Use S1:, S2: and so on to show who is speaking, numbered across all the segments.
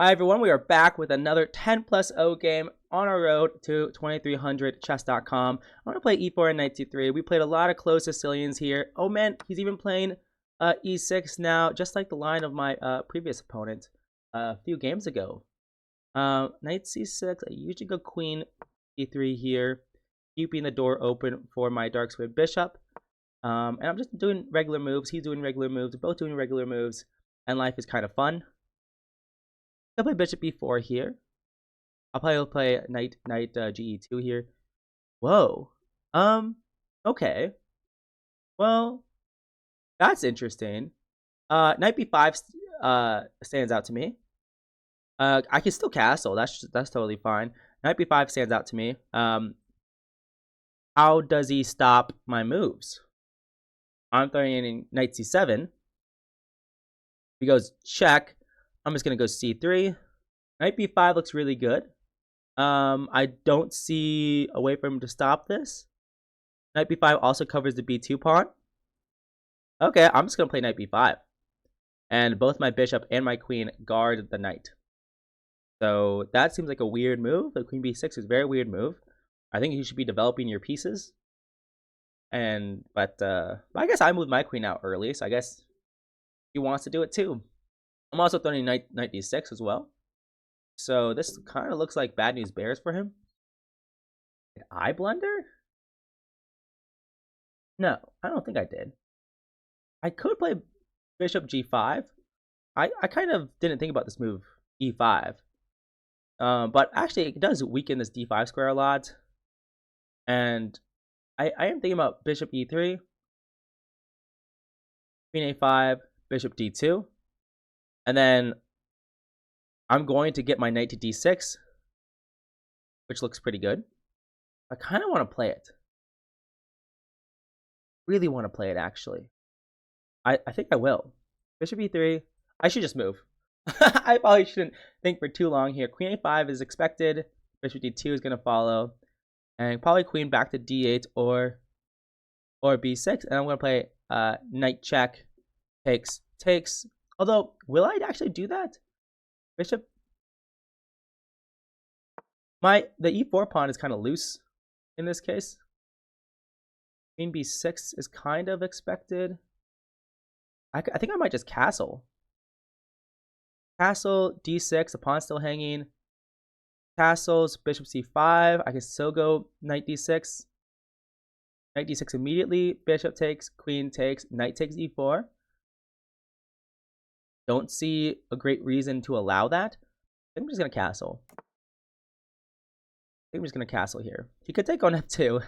S1: Hi everyone, we are back with another 10 plus O game on our road to 2300chess.com. I'm going to play e4 and knight c3. We played a lot of close Sicilians here. Oh man, he's even playing e6 now, just like the line of my previous opponent a few games ago. Knight c6, I usually go queen e3 here, keeping the door open for my dark squared bishop. And I'm just doing regular moves. He's doing regular moves. We're both doing regular moves, and life is kind of fun. I'll play bishop b4 here. I'll probably play knight ge2 here. Whoa. Okay. Well, that's interesting. Knight b5 stands out to me. I can still castle. That's totally fine. Knight b5 stands out to me. How does he stop my moves? I'm throwing in knight c7. He goes check. I'm just going to go c3. Knight b5 looks really good. I don't see a way for him to stop this. Knight b5 also covers the b2 pawn. Okay, I'm just going to play knight b5. And both my bishop and my queen guard the knight. So that seems like a weird move. The queen b6 is a very weird move. I think you should be developing your pieces. But I guess I moved my queen out early, so I guess he wants to do it too. I'm also throwing knight d6 as well. So this kind of looks like bad news bears for him. Did I blunder? No, I don't think I did. I could play bishop g5. I kind of didn't think about this move, e5. But actually, it does weaken this d5 square a lot. And I am thinking about bishop e3, queen a5, bishop d2. And then I'm going to get my knight to d6, which looks pretty good. I kind of want to play it. Really want to play it, actually. I think I will. Bishop e3. I should just move. I probably shouldn't think for too long here. Queen a5 is expected. Bishop d2 is going to follow. And probably queen back to d8 or b6. And I'm going to play knight check, takes. Although, will I actually do that? Bishop. The e4 pawn is kind of loose in this case. Queen b6 is kind of expected. I think I might just castle. Castle, d6, the pawn's still hanging. Castles, bishop c5. I can still go knight d6. Knight d6 immediately. Bishop takes, queen takes, knight takes e4. Don't see a great reason to allow that. I think I'm just going to castle. I think I'm just going to castle here. He could take on f2,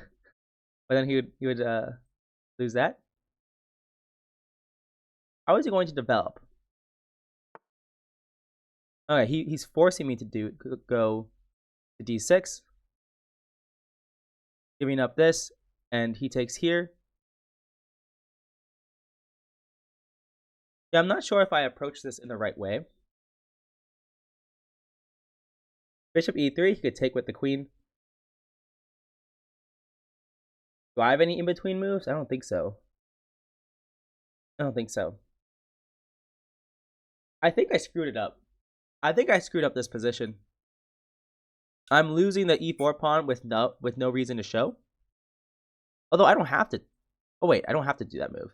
S1: but then he would lose that. How is he going to develop? Okay, he's forcing me to go to d6, giving up this, and he takes here. Yeah, I'm not sure if I approach this in the right way. Bishop e3, he could take with the queen. Do I have any in-between moves? I don't think so. I think I screwed it up. I think I screwed up this position. I'm losing the e4 pawn with no reason to show. Although I don't have to. Oh wait, I don't have to do that move.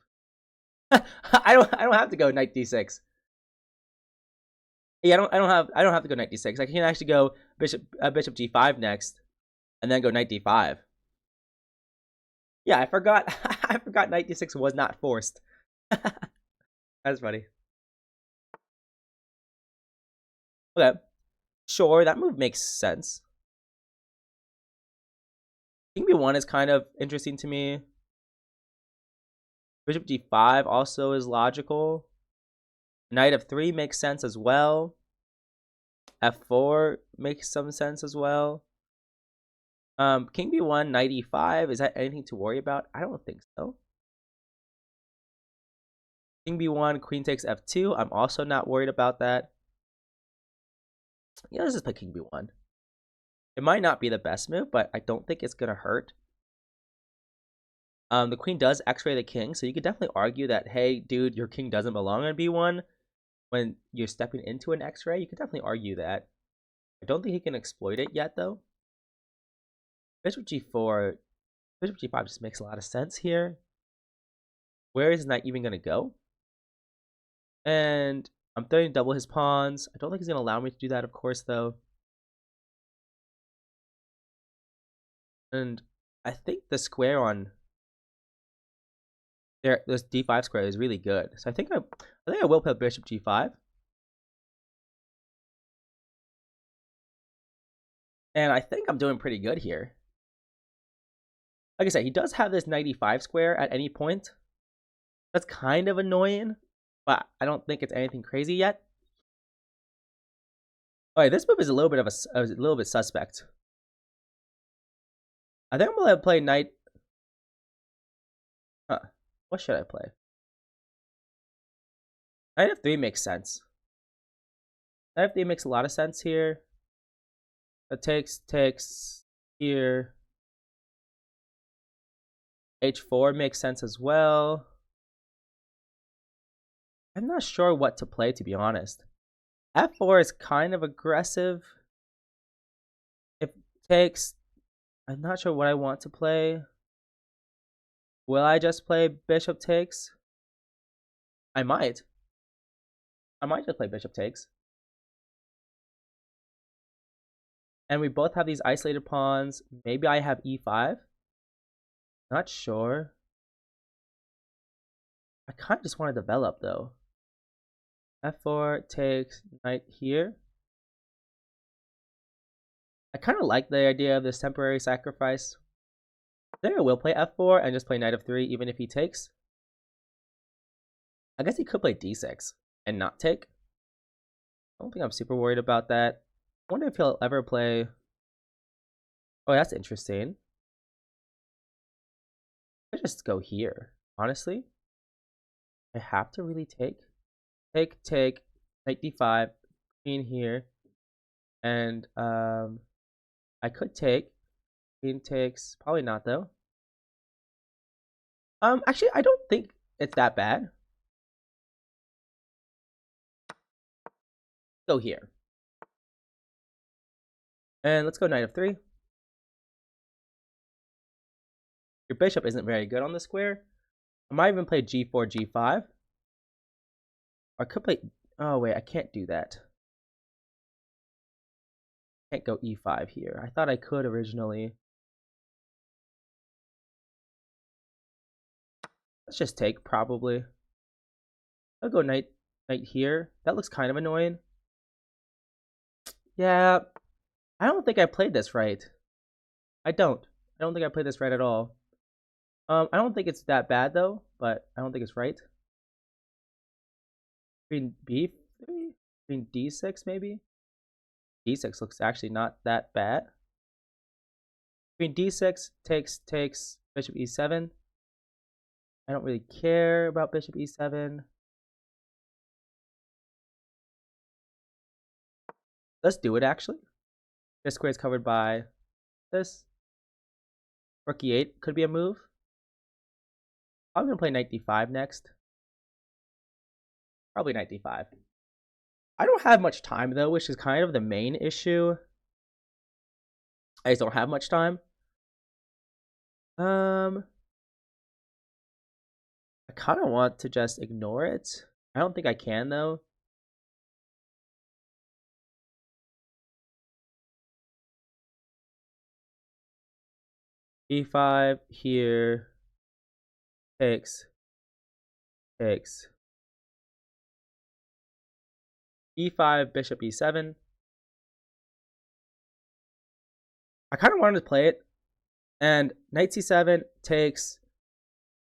S1: I don't have to go knight d6. Yeah, I don't have to go knight d6. I can actually go bishop g5 next, and then go knight d5. Yeah, I forgot. I forgot knight d6 was not forced. That's funny. Okay, sure, that move makes sense. King b1 is kind of interesting to me. Bishop d5 also is logical. Knight f3 makes sense as well. f4 makes some sense as well. King b1, knight e5, is that anything to worry about? I don't think so. King b1, queen takes f2. I'm also not worried about that. Yeah, let's just play king b1. It might not be the best move, but I don't think it's going to hurt. The queen does x-ray the king, so you could definitely argue that, hey, dude, your king doesn't belong on b1. when you're stepping into an X-ray. You could definitely argue that. I don't think he can exploit it yet, though. Bishop g4, bishop g5 just makes a lot of sense here. Where is knight even going to go? And I'm threatening to double his pawns. I don't think he's going to allow me to do that, of course, though. And I think the square on there, this d5 square is really good. So I think I will play bishop g5. And I think I'm doing pretty good here. Like I said, he does have this knight e5 square at any point. That's kind of annoying, but I don't think it's anything crazy yet. Alright, this move is a little bit suspect. I think I'm gonna play knight. What should I play? Knight f3 makes sense. Knight f3 makes a lot of sense here. It takes here. h4 makes sense as well. I'm not sure what to play, to be honest. f4 is kind of aggressive. If it takes, I'm not sure what I want to play. Will I just play bishop takes? I might. I might just play bishop takes. And we both have these isolated pawns. Maybe I have e5. Not sure. I kind of just want to develop, though. f4 takes knight here. I kind of like the idea of this temporary sacrifice. I think I will play f4 and just play knight f3 even if he takes. I guess he could play d6 and not take. I don't think I'm super worried about that. I wonder if he'll ever play... Oh, that's interesting. I just go here, honestly. I have to really take. Take, knight d5, queen here. And I could take. Queen takes, probably not though. Actually, I don't think it's that bad. Go here. And let's go knight f3. Your bishop isn't very good on the square. I might even play g4, g5. Or I could play... Oh, wait, I can't do that. Can't go e5 here. I thought I could originally. Let's just take, probably. I'll go knight here. That looks kind of annoying. Yeah, I don't think I played this right. I don't think I played this right at all. I don't think it's that bad though, but I don't think it's right. Queen b3? Queen d6 maybe? d6 looks actually not that bad. Queen d6 takes bishop e7. I don't really care about bishop e7. Let's do it actually. This square is covered by this. Rook e8 could be a move. I'm going to play knight d5 next. Probably knight d5. I don't have much time though, which is kind of the main issue. I just don't have much time. I kind of want to just ignore it. I don't think I can though. e5 here. Takes. e5, bishop e7. I kind of wanted to play it. And knight c7 takes.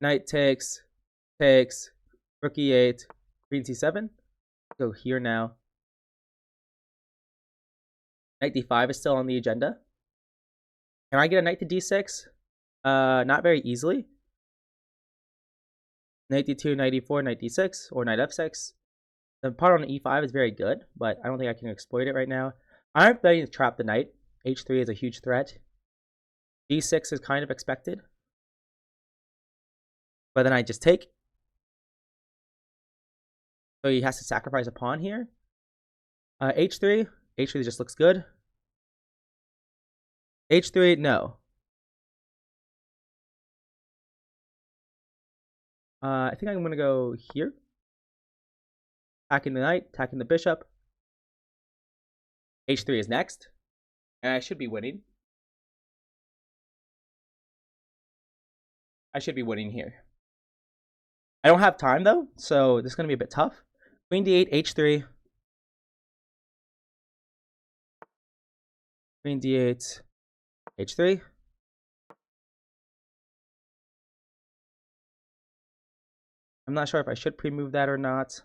S1: Knight takes. Rook e8. Queen c7. Go here now. Knight d5 is still on the agenda. Can I get a knight to d6? Not very easily. Knight d2, knight d4, knight d6, or knight f6. The pawn on e5 is very good, but I don't think I can exploit it right now. I'm planning to trap the knight. h3 is a huge threat. d6 is kind of expected. But then I just take. So he has to sacrifice a pawn here. H3. H3 just looks good. H3, no. I think I'm going to go here. Attacking the knight, attacking the bishop. H3 is next. And I should be winning. I should be winning here. I don't have time, though, so this is going to be a bit tough. Queen d8, h3. Queen d8, h3. I'm not sure if I should pre-move that or not.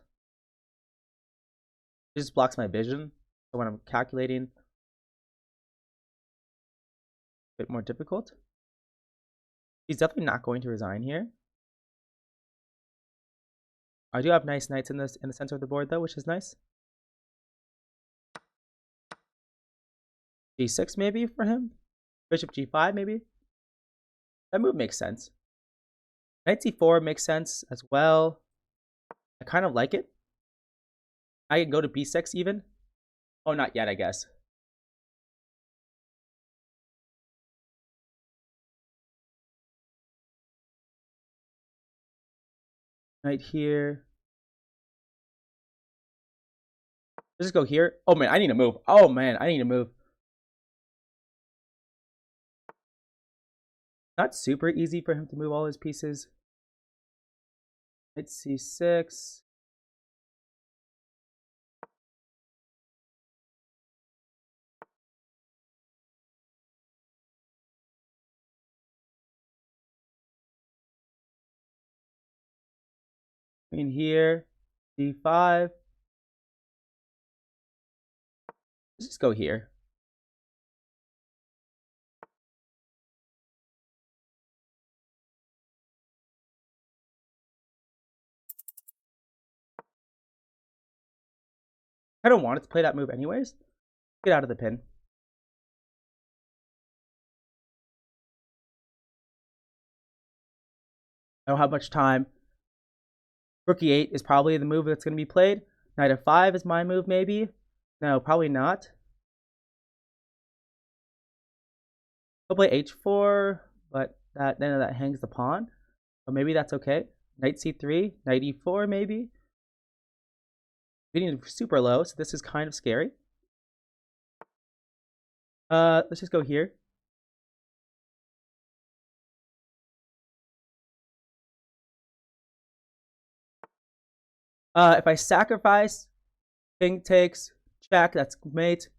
S1: It just blocks my vision. So when I'm calculating, a bit more difficult. He's definitely not going to resign here. I do have nice knights in the center of the board, though, which is nice. d6 maybe for him. Bishop g5 maybe. That move makes sense. Knight c4 makes sense as well. I kind of like it. I can go to b6 even. Oh, not yet, I guess. Knight here. Let's just go here. Oh man, I need to move. Oh man, I need to move. Not super easy for him to move all his pieces. Knight c6. Queen here. d5. Let's just go here. I don't want it to play that move anyways. Get out of the pin. I don't have much time. Rook e8 is probably the move that's going to be played. Knight f5 is my move, maybe. No, probably not. He'll play h4, but then that hangs the pawn. But maybe that's okay. Knight c3, knight e4, maybe. Getting super low, so this is kind of scary. Let's just go here. If I sacrifice, king takes, check, that's mate.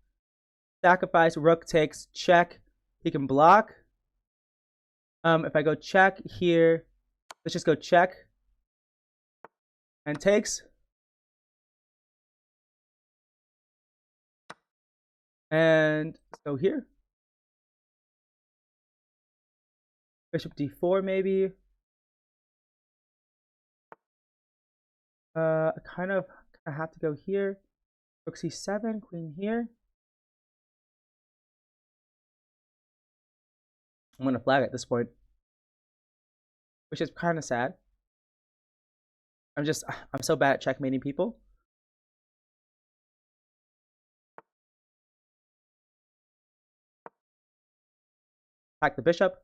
S1: Sacrifice, rook takes, check. He can block. If I go check here, let's just go check. And takes. And let's go here. Bishop d4 maybe. I kind of have to go here. Rook c7, queen here. I'm gonna flag at this point, which is kind of sad. I'm so bad at checkmating people. Attack the bishop.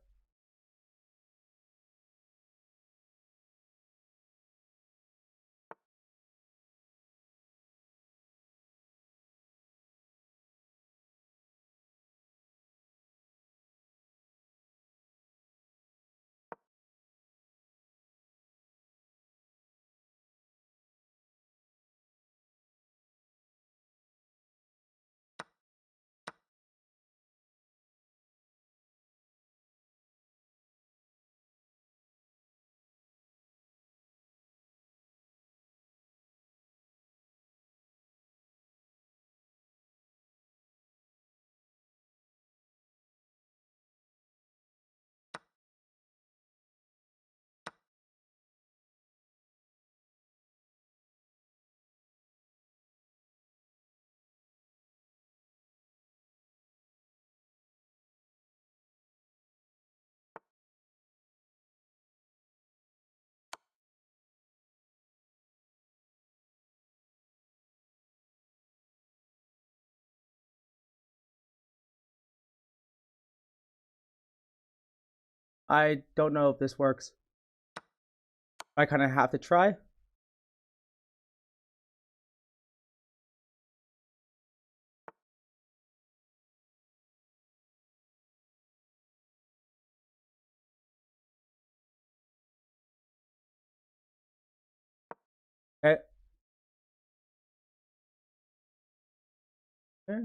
S1: I don't know if this works. I kind of have to try. Okay. Yeah.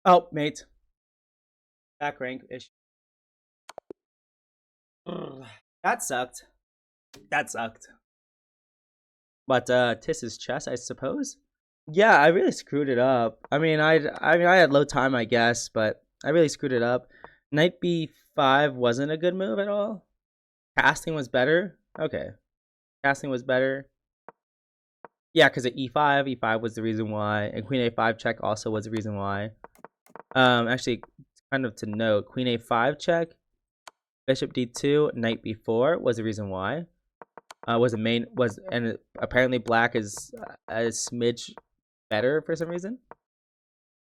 S1: Oh, mate. Back rank issue. That sucked. That sucked. But Tiss's chess, I suppose. Yeah, I really screwed it up. I had low time, I guess, but I really screwed it up. Knight b5 wasn't a good move at all. Casting was better. Okay, casting was better. Yeah, because of e5 was the reason why, and queen a5 check also was the reason why. Actually, kind of to note, queen a5 check, bishop d2, knight b4 was the reason why. And apparently black is a smidge better for some reason.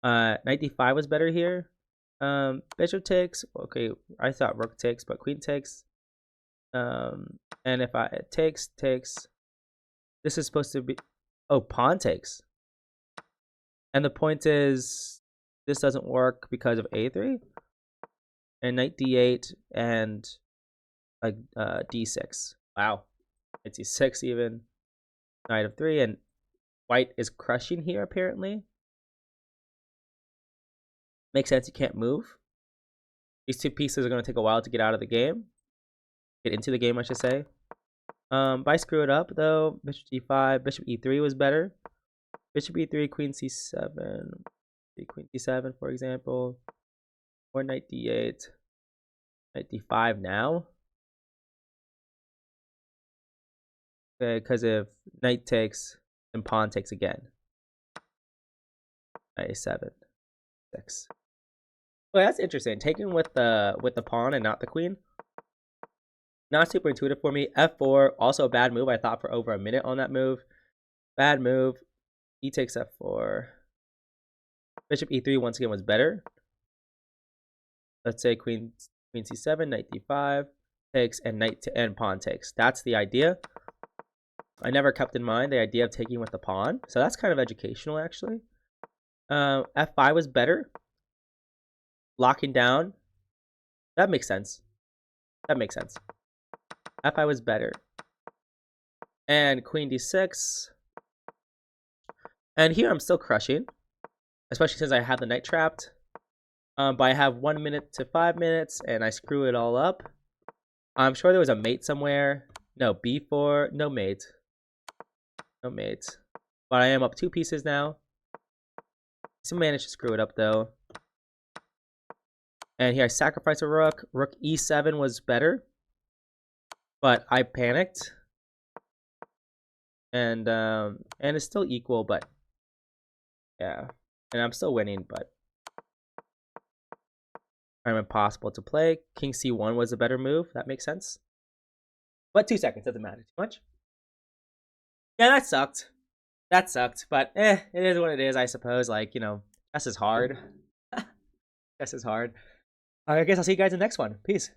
S1: Knight d5 was better here. Bishop takes. Okay, I thought rook takes, but queen takes. And if it takes. This is supposed to be. Oh, pawn takes. And the point is, this doesn't work because of a3. And knight d8 and like d6. Wow, it's e6 even. Knight of 3, and white is crushing here apparently. Makes sense. You can't move. These two pieces are going to take a while to get out of the game. Get into the game, I should say. But I screw it up, though. Bishop d5. Bishop e3 was better. Bishop e3, queen c7. Queen c7, for example. Or knight d8. Knight d5 now. Okay, because if knight takes, then pawn takes again. Knight a7. 6. Well, that's interesting. Taking with the pawn and not the queen. Not super intuitive for me. f4, also a bad move. I thought for over a minute on that move. Bad move. E takes f4. Bishop e3 once again was better. Let's say queen c7, knight d5 takes, and and pawn takes. That's the idea. I never kept in mind the idea of taking with the pawn, so that's kind of educational actually. F5 was better. Locking down. That makes sense. That makes sense. F5 was better. And queen d6. And here I'm still crushing, especially since I have the knight trapped. But I have 1 minute to 5 minutes, and I screw it all up. I'm sure there was a mate somewhere. No, b4, no mate. No mate. But I am up 2 pieces now. Still managed to screw it up, though. And here I sacrifice a rook. Rook e7 was better. But I panicked. And it's still equal, but yeah. And I'm still winning, but I'm impossible to play. King c1 was a better move. That makes sense. But 2 seconds doesn't matter too much. Yeah, that sucked. That sucked. But it is what it is, I suppose. Like, you know, chess is hard. Chess is hard. I guess I'll see you guys in the next one. Peace.